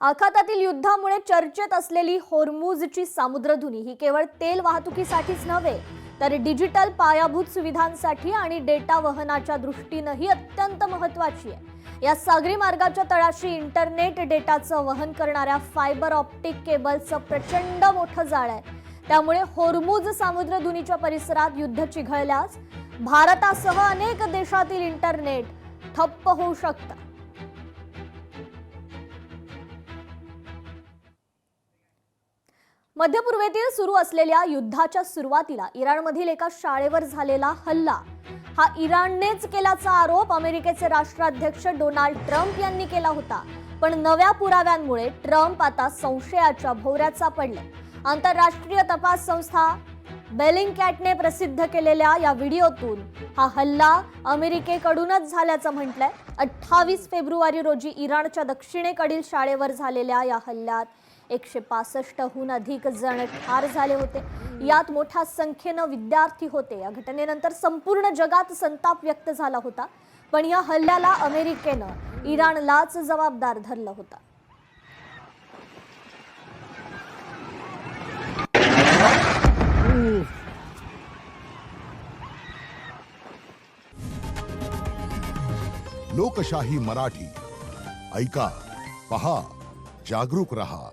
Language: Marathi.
आखातातील युद्धामुळे चर्चेत असलेली होर्मुझची सामुद्रधुनी ही केवळ तेल वाहतुकीसाठीच नव्हे तर डिजिटल पायाभूत सुविधांसाठी आणि डेटा वहनाच्या दृष्टीनेही अत्यंत महत्त्वाची आहे। या सागरी मार्गाच्या तळाशी इंटरनेट डेटाचं वहन करणाऱ्या फायबर ऑप्टिक केबलचं प्रचंड मोठं जाळ आहे। त्यामुळे होर्मुझ सामुद्रधुनीच्या परिसरात युद्ध चिघळल्यास भारतासह अनेक देशातील इंटरनेट ठप्प होऊ शकतं। मध्य पूर्वेतील सुरू असलेल्या युद्धाच्या सुरुवातीला इराणमधील एका शाळेवर झालेला हल्ला हा इराणनेच केल्याचा आरोप अमेरिकेचे राष्ट्राध्यक्ष डोनाल्ड ट्रम्प यांनी केला होता। पण नव्या पुराव्यांमुळे ट्रम्प आता संशयाच्या भोवऱ्यात सापडले। आंतरराष्ट्रीय तपास संस्था बेलिंकॅटने प्रसिद्ध केलेल्या या व्हिडिओतून हा हल्ला अमेरिकेकडूनच झाल्याचं म्हटलंय। 28 फेब्रुवारी रोजी इराणच्या दक्षिणेकडील शाळेवर झालेल्या या हल्ल्यात 165हून अधिक जण ठार झाले होते। यात मोठ्या संख्येने विद्यार्थी होते। या घटनेनंतर संपूर्ण जगात संताप व्यक्त झाला होता। पण या हल्ल्याला अमेरिकेनं इराणलाच जबाबदार धरलं होतं। लोकशाही मराठी ऐका, पहा, जागरूक रहा।